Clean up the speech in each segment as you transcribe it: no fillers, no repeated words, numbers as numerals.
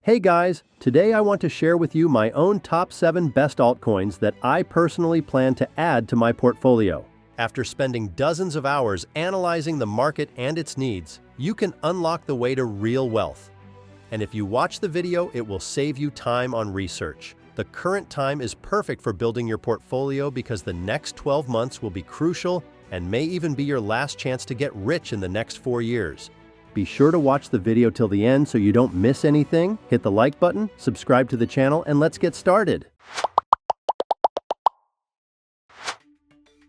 Hey guys, today I want to share with you my own top 7 best altcoins that I personally plan to add to my portfolio. After spending dozens of hours analyzing the market and its needs, you can unlock the way to real wealth. And if you watch the video, it will save you time on research. The current time is perfect for building your portfolio because the next 12 months will be crucial and may even be your last chance to get rich in the next 4 years. Be sure to watch the video till the end so you don't miss anything. Hit the like button, subscribe to the channel, and let's get started.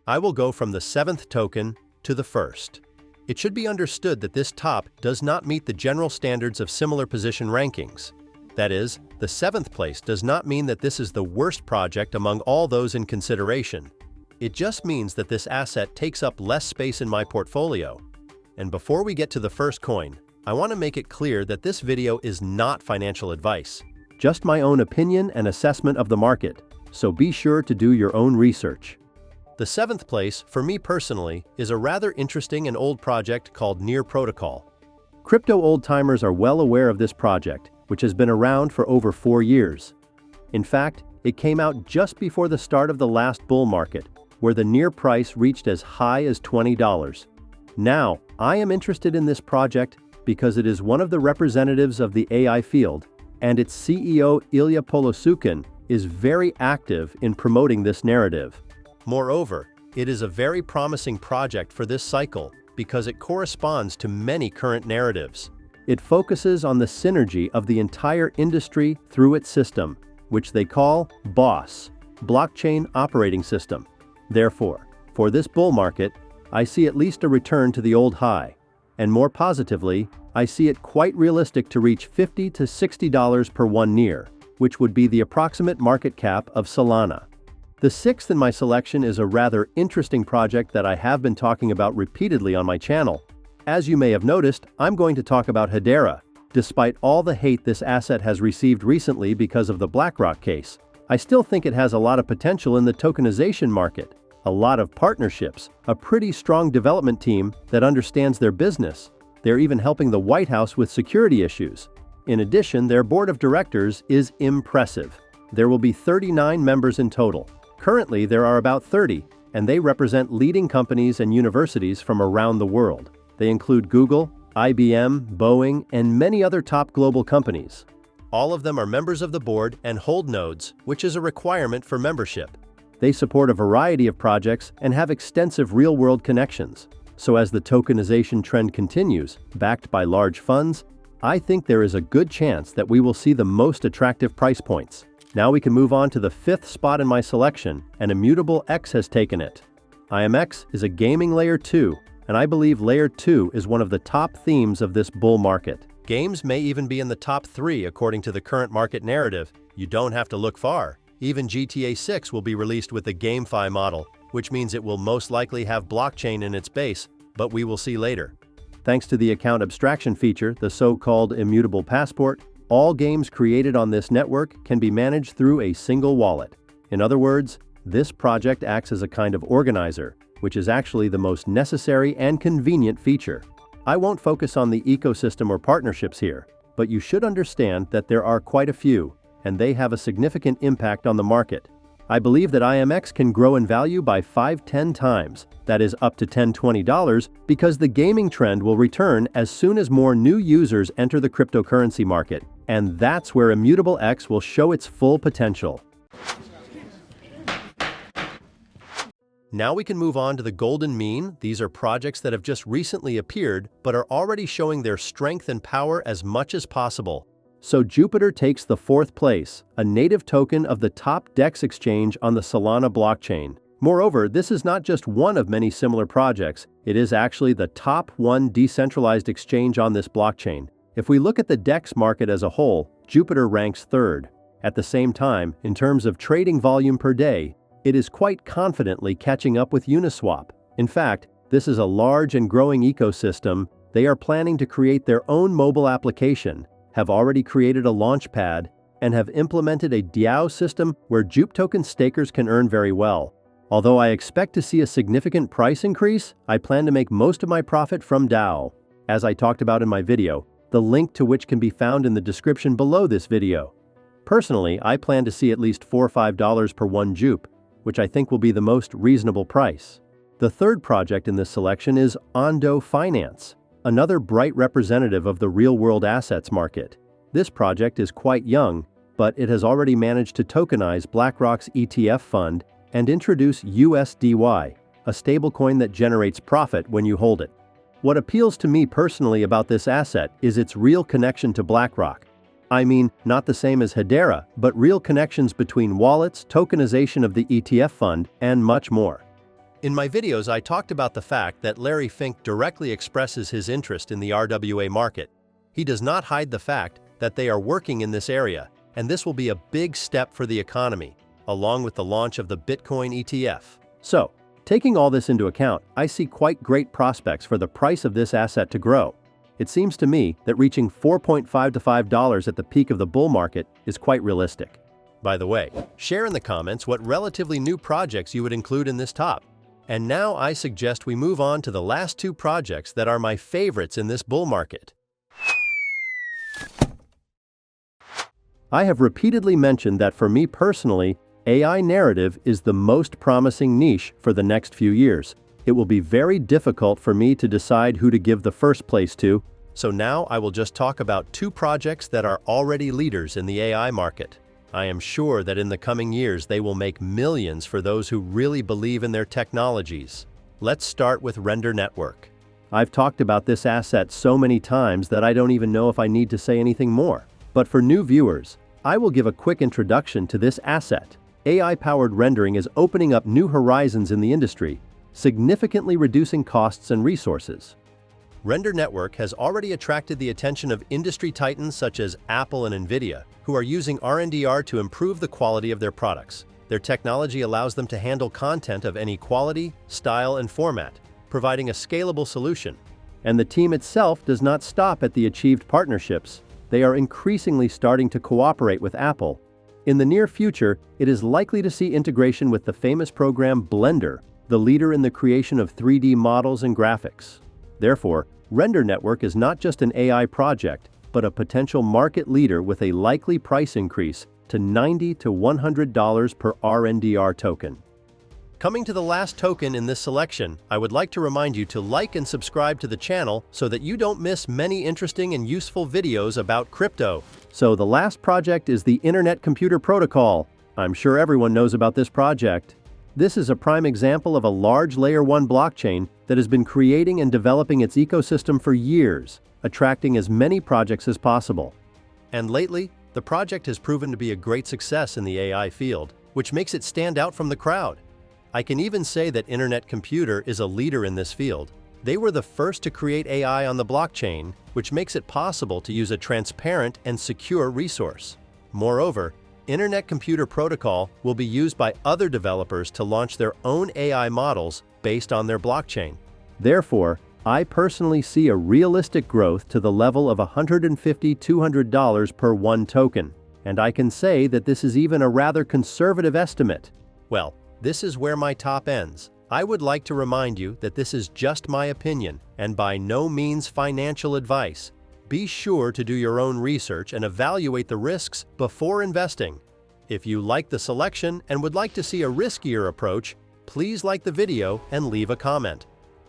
I will go from the 7th token to the 1st. It should be understood that this top does not meet the general standards of similar position rankings. That is, the 7th place does not mean that this is the worst project among all those in consideration. It just means that this asset takes up less space in my portfolio. And before we get to the first coin, I want to make it clear that this video is not financial advice, just my own opinion and assessment of the market, so be sure to do your own research. The 7th place, for me personally, is a rather interesting and old project called Near Protocol. Crypto old-timers are well aware of this project, which has been around for over 4 years. In fact, it came out just before the start of the last bull market, where the near price reached as high as $20. Now, I am interested in this project because it is one of the representatives of the AI field, and its CEO Ilya Polosukin is very active in promoting this narrative. Moreover, it is a very promising project for this cycle because it corresponds to many current narratives. It focuses on the synergy of the entire industry through its system, which they call BOSS, Blockchain Operating System. Therefore, for this bull market, I see at least a return to the old high, and more positively, I see it quite realistic to reach $50 to $60 per one near, which would be the approximate market cap of Solana. The 6th in my selection is a rather interesting project that I have been talking about repeatedly on my channel. As you may have noticed, I'm going to talk about Hedera. Despite all the hate this asset has received recently because of the BlackRock case, I still think it has a lot of potential in the tokenization market. A lot of partnerships, a pretty strong development team that understands their business. They're even helping the White House with security issues. In addition, their board of directors is impressive. There will be 39 members in total. Currently, there are about 30, and they represent leading companies and universities from around the world. They include Google, IBM, Boeing, and many other top global companies. All of them are members of the board and hold nodes, which is a requirement for membership. They support a variety of projects and have extensive real-world connections. So as the tokenization trend continues, backed by large funds, I think there is a good chance that we will see the most attractive price points. Now we can move on to the 5th spot in my selection, and Immutable X has taken it. IMX is a gaming layer 2, and I believe layer 2 is one of the top themes of this bull market. Games may even be in the top 3 according to the current market narrative. You don't have to look far. Even GTA 6 will be released with the GameFi model, which means it will most likely have blockchain in its base, but we will see later. Thanks to the account abstraction feature, the so-called Immutable Passport, all games created on this network can be managed through a single wallet. In other words, this project acts as a kind of organizer, which is actually the most necessary and convenient feature. I won't focus on the ecosystem or partnerships here, but you should understand that there are quite a few, and they have a significant impact on the market. I believe that IMX can grow in value by 5-10 times, that is up to $10-20, because the gaming trend will return as soon as more new users enter the cryptocurrency market, and that's where Immutable X will show its full potential. Now we can move on to the golden mean. These are projects that have just recently appeared, but are already showing their strength and power as much as possible. So Jupiter takes the 4th place, a native token of the top DEX exchange on the Solana blockchain. Moreover, this is not just one of many similar projects, it is actually the top 1 decentralized exchange on this blockchain. If we look at the DEX market as a whole, Jupiter ranks 3rd. At the same time, in terms of trading volume per day, it is quite confidently catching up with Uniswap. In fact, this is a large and growing ecosystem. They are planning to create their own mobile application, have already created a launchpad, and have implemented a DAO system where Jup token stakers can earn very well. Although I expect to see a significant price increase, I plan to make most of my profit from DAO. As I talked about in my video, the link to which can be found in the description below this video. Personally, I plan to see at least $4 or $5 per one jupe, which I think will be the most reasonable price. The third project in this selection is Ondo Finance, another bright representative of the real-world assets market. This project is quite young, but it has already managed to tokenize BlackRock's ETF fund and introduce USDY, a stablecoin that generates profit when you hold it. What appeals to me personally about this asset is its real connection to BlackRock. I mean, not the same as Hedera, but real connections between wallets, tokenization of the ETF fund, and much more. In my videos, I talked about the fact that Larry Fink directly expresses his interest in the RWA market. He does not hide the fact that they are working in this area, and this will be a big step for the economy, along with the launch of the Bitcoin ETF. So, taking all this into account, I see quite great prospects for the price of this asset to grow. It seems to me that reaching $4.5 to $5 at the peak of the bull market is quite realistic. By the way, share in the comments what relatively new projects you would include in this top. And now I suggest we move on to the last two projects that are my favorites in this bull market. I have repeatedly mentioned that for me personally, AI narrative is the most promising niche for the next few years. It will be very difficult for me to decide who to give the first place to, so now I will just talk about two projects that are already leaders in the AI market. I am sure that in the coming years they will make millions for those who really believe in their technologies. Let's start with Render Network. I've talked about this asset so many times that I don't even know if I need to say anything more. But for new viewers, I will give a quick introduction to this asset. AI-powered rendering is opening up new horizons in the industry, significantly reducing costs and resources. Render Network has already attracted the attention of industry titans such as Apple and Nvidia, who are using RNDR to improve the quality of their products. Their technology allows them to handle content of any quality, style, and format, providing a scalable solution. And the team itself does not stop at the achieved partnerships. They are increasingly starting to cooperate with Apple. In the near future, it is likely to see integration with the famous program Blender, the leader in the creation of 3D models and graphics. Therefore, Render Network is not just an AI project, but a potential market leader with a likely price increase to $90 to $100 per RNDR token. Coming to the last token in this selection, I would like to remind you to like and subscribe to the channel so that you don't miss many interesting and useful videos about crypto. So the last project is the Internet Computer Protocol. I'm sure everyone knows about this project. This is a prime example of a large Layer 1 blockchain that has been creating and developing its ecosystem for years, attracting as many projects as possible. And lately, the project has proven to be a great success in the AI field, which makes it stand out from the crowd. I can even say that Internet Computer is a leader in this field. They were the first to create AI on the blockchain, which makes it possible to use a transparent and secure resource. Moreover, Internet Computer Protocol will be used by other developers to launch their own AI models based on their blockchain. Therefore, I personally see a realistic growth to the level of $150 to $200 per one token, and I can say that this is even a rather conservative estimate. Well, this is where my top ends. I would like to remind you that this is just my opinion and by no means financial advice. Be sure to do your own research and evaluate the risks before investing. If you like the selection and would like to see a riskier approach, please like the video and leave a comment.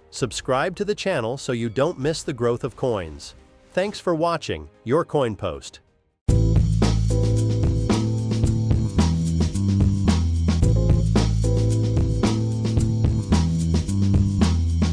Subscribe to the channel so you don't miss the growth of coins. Thanks for watching your Coin Post.